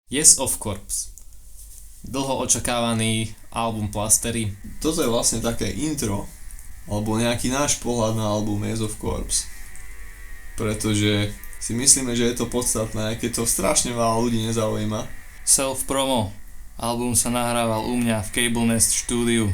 Yes of Corps. Dlho očakávaný album Plastery. Toto je vlastne také intro, alebo nejaký náš pohľad na album Yes of Corps. Pretože si myslíme, že je to podstatné, keď to strašne veľa ľudí nezaujíma. Self-promo. Album sa nahrával u mňa v Cable Nest štúdiu.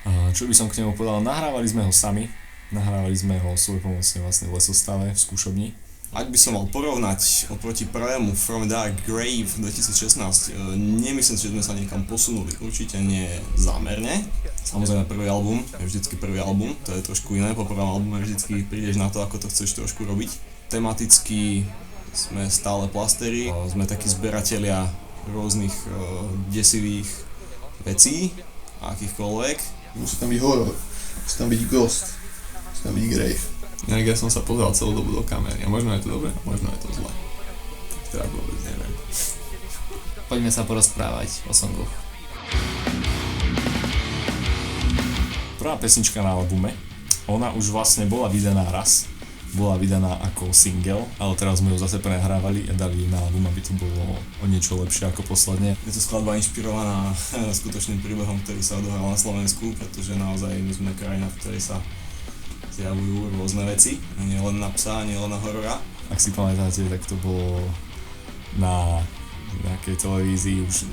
A čo by som k nemu povedal, nahrávali sme ho sami. Nahrávali sme ho svojpomocne vlastne v lesostave, v skúšobni. Ak by som mal porovnať oproti prvému From Dark Grave 2016, nemyslím si, že sme sa niekam posunuli, určite nie zámerne. Samozrejme prvý album je vždycky prvý album, to je trošku iné, po prvom albume vždycky prídeš na to, ako to chceš trošku robiť. Tematicky sme stále Plastery, sme takí zberatelia rôznych desivých vecí, akýchkoľvek. Musí tam byť horor, musí tam byť ghost, musí tam byť grave. Inak ja som sa pozeral celú dobu do kamery a možno je to dobré, možno je to zlé. Teraz vôbec neviem. Poďme sa porozprávať o songoch. Prvá pesnička na albume, ona už vlastne bola vydaná raz. Bola vydaná ako single, ale teraz sme ju zase prehrávali a dali na album, aby to bolo o niečo lepšie ako posledne. Je to skladba inšpirovaná skutočným príbehom, ktorý sa odohral na Slovensku, pretože naozaj my sme krajina, v ktorej sa zjavujú rôzne veci, nie len na psa, nie len na horora. Ak si pamätáte, tak to bolo na nejakej televízii už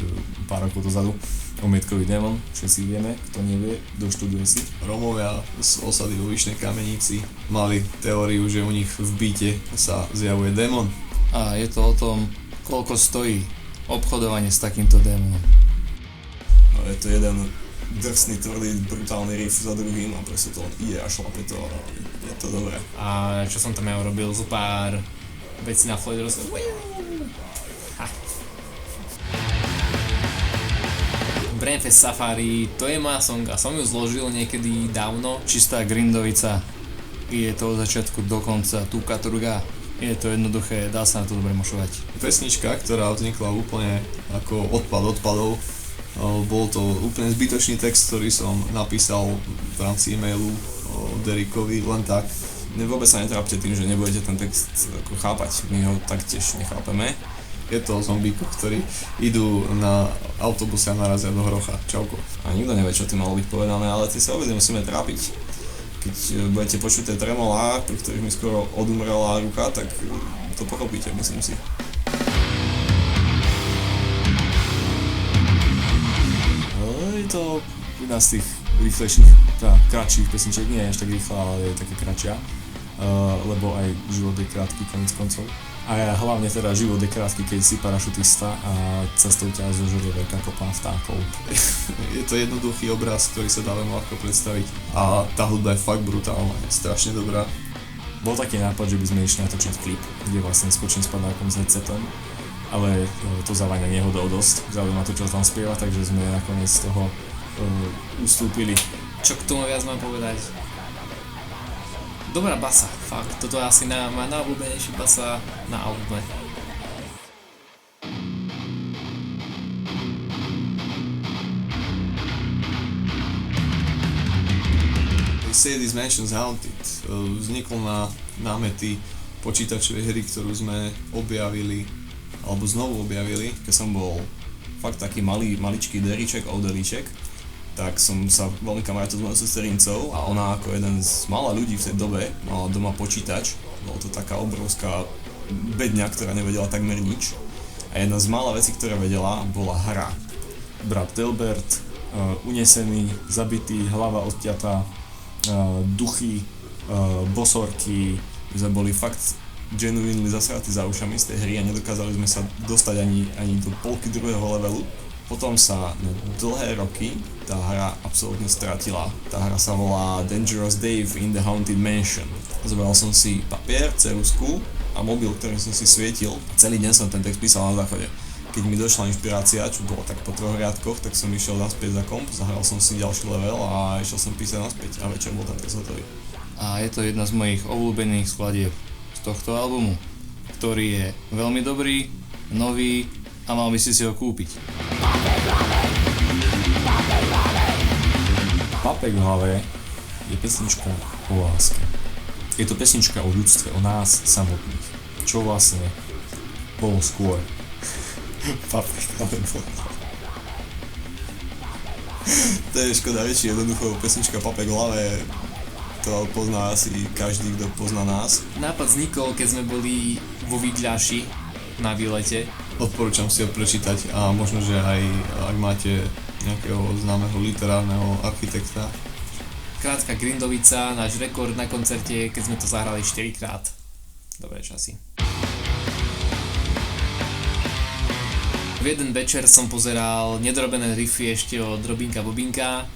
pár rokov dozadu. Omietkový démon, všetci vieme, kto nevie, doštuduje si. Rómovia z osady vo Vyšnej Kamenici mali teóriu, že u nich v byte sa zjavuje démon. A je to o tom, koľko stojí obchodovanie s takýmto démonom. No, je to jeden drsný, tvrdý, brutálny riff za druhým a proste to ide a šlape to a je to dobré. A čo som tam ja urobil, zo pár vecí na Floyd Rose. Brainfest Safari, to je moja song a som ju zložil niekedy dávno. Čistá grindovica, je to od začiatku do konca, túka turga. Je to jednoduché, dá sa na to dobre mošovať. Pesnička, ktorá vznikla úplne ako odpad odpadov. Bol to úplne zbytočný text, ktorý som napísal v rámci e-mailu Derikovi, len tak. Vôbec sa netrápte tým, že nebudete ten text ako chápať, my ho taktiež nechápeme. Je to o zombíkoch, ktorí idú na autobuse a narazia do hrocha. Čauko. A nikto nevie, čo tým malo byť povedané, ale ty sa vôbec nemusíme trápiť. Keď budete počuť tie tremolá, pri ktorých mi skoro odumrela ruka, tak to pochopíte, myslím si. Je to jedna z tých rýchlejších, kratších pesniček, nie je až tak rýchla, ale je taká kratšia, lebo aj život je krátky, koniec koncov. A hlavne teda život je krátky, keď si parašutista a cestou ťa zožerie veľká kopa vtákov. Je to jednoduchý obraz, ktorý sa dá veľmi ľahko predstaviť a tá hudba je fakt brutálna, je strašne dobrá. Bol taký nápad, že by sme išli natočiť klip, kde vlastne skočím s padákom s headsetom, ale to zaváňa nehodou dosť, vzhľadom na to, čo tam spieva, takže sme nakoniec z toho ustúpili. Čo k tomu viac mám povedať? Dobrá basa, fakt, toto je asi moja najobľúbenejšia basa na albume. They Say This Mansion's Haunted vznikol na námety počítačovej hry, ktorú sme objavili, alebo znovu objavili. Keď som bol fakt taký maličký deríček, oudelíček, tak som sa veľmi kamarátil s mojou sesterincou a ona ako jeden z mála ľudí v tej dobe mala doma počítač. Bola to taká obrovská bedňa, ktorá nevedela takmer nič. A jedna z mála vecí, ktoré vedela, bola hra. Brat Delbert, unesený, zabitý, hlava odťatá, duchy, bosorky. My sme boli fakt genuinely zasratí za ušami z tej hry a nedokázali sme sa dostať ani do polky druhého levelu. Potom sa na dlhé roky tá hra absolútne stratila. Tá hra sa volá Dangerous Dave in the Haunted Mansion. Zobral som si papier, ceruzku a mobil, ktorým som si svietil a celý deň som ten text písal na záchode. Keď mi došla inšpirácia, čo bolo tak po 3 riadkoch, tak som išiel naspäť za komp, zahral som si ďalší level a išiel som písať naspäť a večer bol ten text hotový. A je to jedna z mojich obľúbených skladieb z tohto albumu, ktorý je veľmi dobrý, nový a mal by si ho kúpiť. Papek v hlave je pesnička o láske. Je to pesnička o ľudstve, o nás samotných. Čo vlastne bolo skôr. Papek, alebo... To je škoda reči, jednoducho pesnička Papek v hlave, to pozná asi každý, kto pozná nás. Nápad vznikol, keď sme boli vo Vidľaši na výlete. Odporúčam si ho prečítať a možno, že aj ak máte nejakého známeho literárneho architekta. Krátka Grindovica, náš rekord na koncerte, keď sme to zahrali 4-krát. Dobré časy. V jeden večer som pozeral nedorobené riffy ešte od Robinka Bobinka.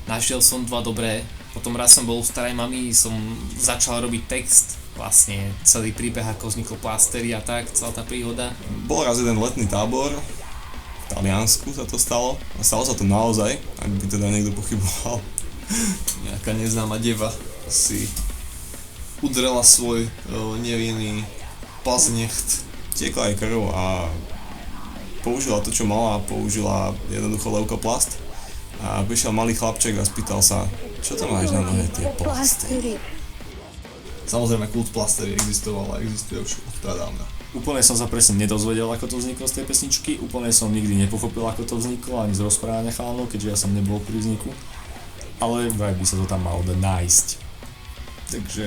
Našiel som 2 dobré. Potom raz som bol u starej mamy, som začal robiť text. Vlastne celý príbeh, ako vznikol Plastery a tak, celá tá príhoda. Bol raz jeden letný tábor, v Taliansku sa to stalo. A stalo sa to naozaj, ak by teda niekto pochyboval. Nejaká neznáma deva si udrela svoj nevinný paznecht. Tiekla aj krv a použila to, čo mala, použila jednoducho leukoplast. A prišiel malý chlapček a spýtal sa, čo to máš na nohe, tie plasty? Samozrejme, kult Plastery existoval a existuje už od pradávna. Úplne som sa presne nedozvedel, ako to vzniklo z tej pesničky, úplne som nikdy nepochopil, ako to vzniklo, ani z rozprávania chalanov, keďže ja som nebol pri vzniku. Ale vraj by sa to tam malo nájsť. Takže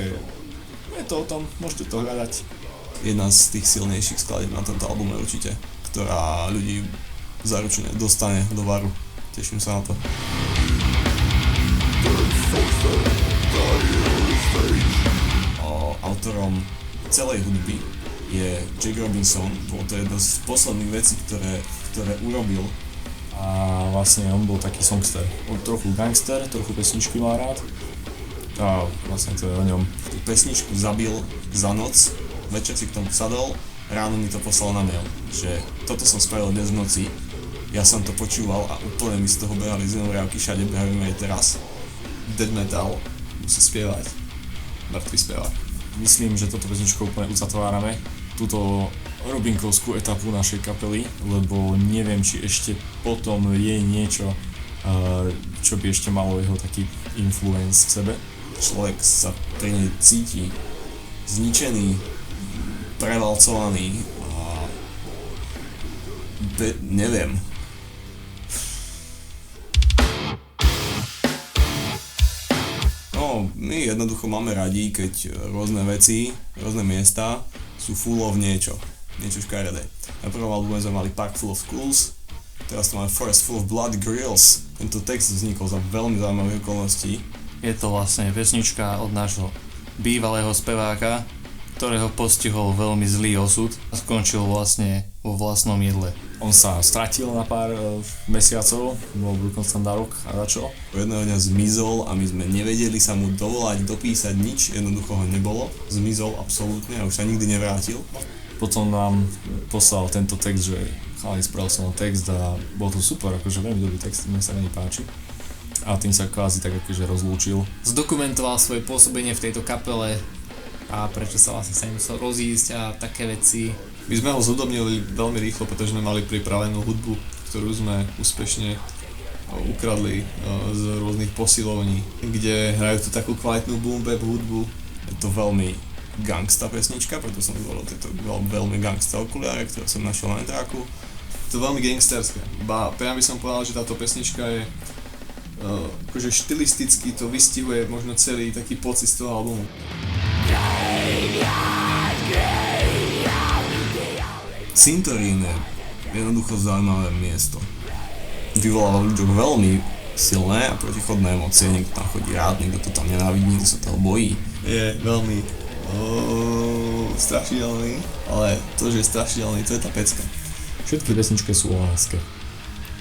je to o tom, môžete to hľadať. Jedna z tých silnejších skladieb na tomto albume určite, ktorá ľudí zaručene dostane do varu. Teším sa na to. Autorom celej hudby je Jack Robinson. Bolo to jedna z posledných vecí, ktoré urobil. A vlastne on bol taký songster. On trochu gangster, trochu pesničky má rád. A vlastne to je o ňom. Tú pesničku zabil za noc, večer si k tomu sadol, ráno mi to poslal na mail, že toto som spravil dnes v noci. Ja som to počúval a úplne mi z toho behali zinovriavky, všade behajú aj teraz. Dead metal musí spievať. Mŕtvy spevák. Myslím, že toto pesničko úplne uzatvárame. Túto Robinkovskú etapu našej kapely, lebo neviem, či ešte potom je niečo, čo by ešte malo jeho taký influence v sebe. Človek sa pri nej cíti zničený, prevalcovaný a neviem. No, my jednoducho máme radi, keď rôzne veci, rôzne miesta sú full of niečo škaredé. Na prvom albume sme mali Park Full of Schools, teraz tu máme Forest Full of Bloody Grills. Tento text vznikol za veľmi zaujímavých okolností. Je to vlastne pesnička od nášho bývalého speváka, ktorého postihol veľmi zlý osud a skončil vlastne vo vlastnom jedle. On sa stratil na pár mesiacov, bol dokonca na rok a začo. Jedného dňa zmizol a my sme nevedeli sa mu dovolať, dopísať nič, jednoducho ho nebolo. Zmizol absolútne a už sa nikdy nevrátil. Potom nám poslal tento text, že chalani, spravil som text a bol to super, akože veľmi dobrý text, mne sa veľmi páči. A tým sa kvázi tak akože rozlúčil. Zdokumentoval svoje pôsobenie v tejto kapele a prečo sa vlastne sa musel rozísť a také veci. My sme ho zhudobnili veľmi rýchlo, pretože sme mali pripravenú hudbu, ktorú sme úspešne ukradli z rôznych posilovní, kde hrajú tu takú kvalitnú boom bap hudbu. Je to veľmi gangsta pesnička, preto som zvolil tieto veľmi gangsta okuliare, ktoré som našiel na Netráku. To veľmi gangsterské. Priam by som povedal, že táto pesnička je akože štilisticky to vystihuje možno celý taký pocit z toho albumu. Cintorín je jednoducho zaujímavé miesto. Vyvoláva v ľuďoch veľmi silné a protichodné emócie, niekto tam chodí rád, niekto to tam nenávidí, niekto sa toho bojí. Je veľmi strašidelný, ale to, že je strašidelný, to je tá pecka. Všetky pesničky sú o láske.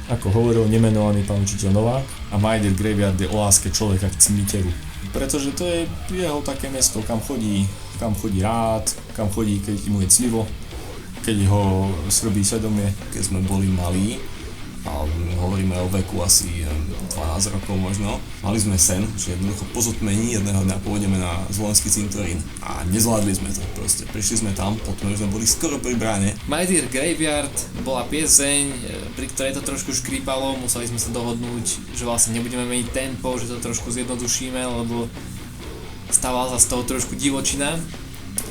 Ako hovoril nemenovaný pán učiteľ Novák, a My Dear Graveyard je o láske človeka k cimiteru. Pretože to je jeho také mesto, kam chodí rád, kam chodí, keď mu je cnivo, keď ho svrbí svedomie. Keď sme boli malí, a hovoríme o veku asi 12 rokov možno, mali sme sen, že jednoducho po zotmení jedného dňa pôjdeme na Zvolenský cintorín a nezvládli sme to proste. Prišli sme tam, potom už sme boli skoro pri bráne. My Dear Graveyard bola pieseň, pri ktorej to trošku škrípalo, museli sme sa dohodnúť, že vlastne nebudeme meniť tempo, že to trošku zjednodušíme, lebo stávala sa z toho trošku divočina,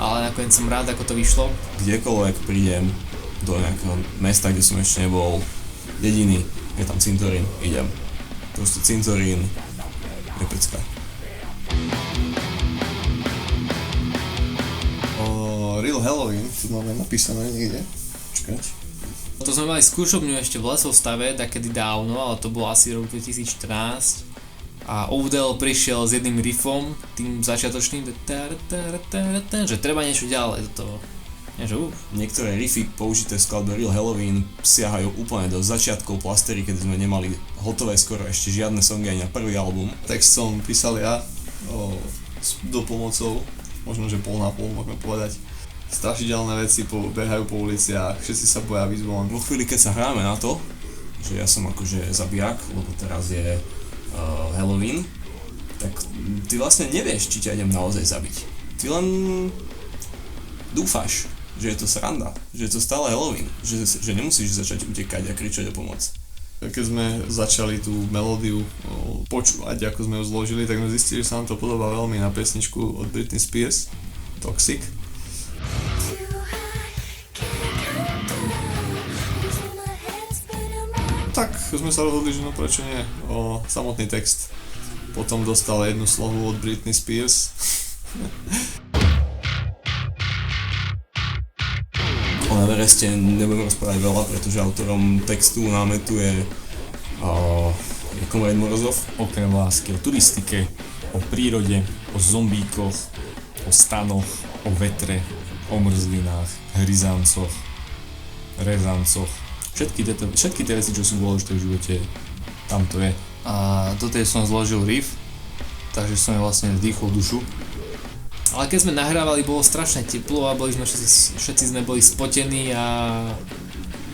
ale nakoniec som rád, ako to vyšlo. Kdekoľvek prídem, do nejakého mesta, kde som ešte nebol jediný, je tam cintorín, idem. Proste cintorín je pecka. Real Halloween, tu máme napísané niekde. Počkať. To sme mali skúšobňu ešte v Lesovstave, takedy dávno, ale to bolo asi rok 2014. A Ovdell prišiel s jedným riffom, tým začiatočným, že treba niečo ďalej do toho. Niektoré riffy použité v skladbe Real Halloween siahajú úplne do začiatkov Plastery, keď sme nemali hotové skoro ešte žiadne songy ani na prvý album. Text som písal ja s dopomocou, možno že pol na pol môžeme povedať. Strašidelné veci behajú po uliciach, všetci sa boja výsť von. Vo chvíli, keď sa hráme na to, že ja som akože zabijak, lebo teraz je Halloween, tak ty vlastne nevieš, či ťa idem naozaj zabiť. Ty len dúfáš, že je to sranda, že je to stále Halloween, že nemusíš začať utekať a kričať o pomoc. Keď sme začali tú melódiu počúvať, ako sme ju zložili, tak sme zistili, že sa nám to podobá veľmi na pesničku od Britney Spears, Toxic. Tak sme sa rozhodli, že no prečo nie, samotný text potom dostal jednu slohu od Britney Spears. O Evereste nebudem rozprávať veľa, pretože autorom textu námetu je Komrade Morozov. Okrem lásky o turistike, o prírode, o zombíkoch, o stanoch, o vetre, o mrzlinách, hryzancoch, rezancoch. Všetky tie veci, čo sú dôležité v živote, tam to je. A do tej som zložil riff, takže som vlastne vdýchol dušu. Ale keď sme nahrávali, bolo strašne teplo a všetci sme boli spotení a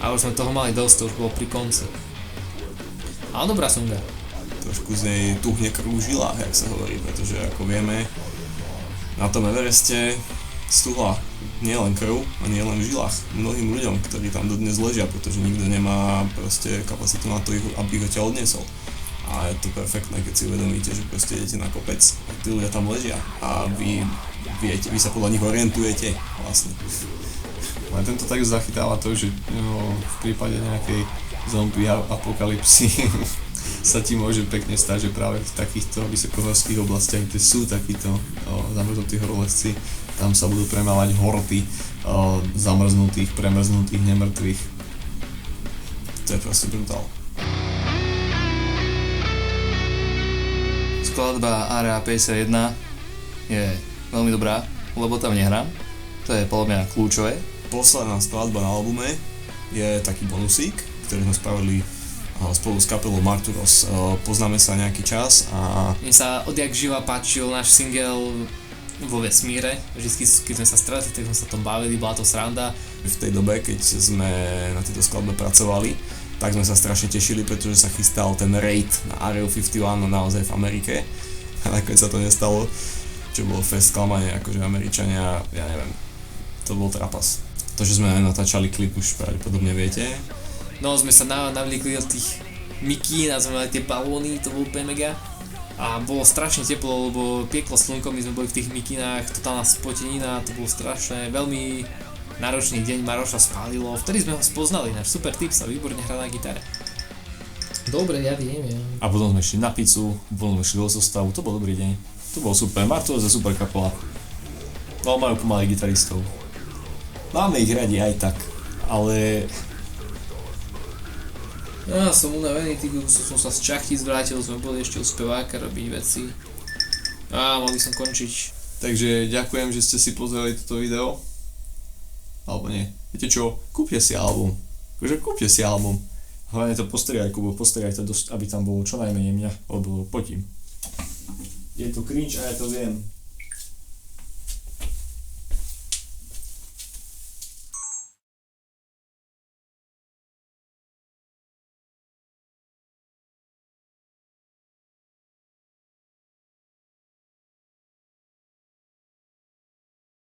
už sme toho mali dosť, to už bolo pri konci. Ale dobrá songa. Trošku z nej tuhne krv v žilách, jak sa hovorí, pretože ako vieme, na tom Evereste stuhla nie len krv a nie len v žilách mnohým ľuďom, ktorí tam dodnes ležia, pretože nikto nemá proste kapacitu na to, aby ho ťa odniesol. A je to perfektné, keď si uvedomíte, že proste idete na kopec a tí ľudia tam ležia a vy sa podľa nich orientujete vlastne. Ale tento tak zachytáva to, že v prípade nejakej zombie apokalypsy sa ti môže pekne stať, že práve v takýchto vysokohorských oblastiach, kde sú takíto zamrznutí horolezci, tam sa budú premávať horty zamrznutých, premrznutých, nemrtvých. To je proste brutál. Skladba Area 51 je veľmi dobrá, lebo tam nehrám. To je podľa mňa kľúčové. Posledná skladba na albume je taký bonusík, ktorý sme spravili spolu s kapelou Marturos. Poznáme sa nejaký čas a... Mne sa odjak živa páčil náš single vo vesmíre. Vždy, keď sme sa stretli, tak sme sa tom bavili, bola to sranda. V tej dobe, keď sme na tejto skladbe pracovali, tak sme sa strašne tešili, pretože sa chystal ten raid na Area 51 naozaj v Amerike. A nakoniec sa to nestalo, čo bolo fest sklamanie, akože Američania, ja neviem, to bol trapas. To, že sme natáčali klip, už pravdepodobne viete. No, sme sa navlíkli od tých mikín a sme mali tie balóny, to bolo úplne mega. A bolo strašne teplo, lebo pieklo slnko, my sme boli v tých mikínach, totálna spotenina, to bolo strašné, veľmi náročný deň, Maroša spálilo, vtedy sme ho spoznali, náš super typ sa výborne hrá na gitare. Dobre, ja viem. A potom sme šli na pizzu, potom sme šli do Lesovstavu, to bol dobrý deň. To bolo super, Marturos je super kapela. No, majú pomalých gitaristov. Máme ich radi aj tak, ale... Ja som unavený, som sa z Čachty zvrátil, sme boli ešte u speváka robiť veci. Mal by som končiť. Takže ďakujem, že ste si pozreli toto video. Alebo nie. Viete čo? Kúpte si album. Kúpte si album. Hlavne to postriaj, Kubo, postriaj to, aby tam bolo čo najmenej mňa, lebo potím. Je to cringe a ja to viem.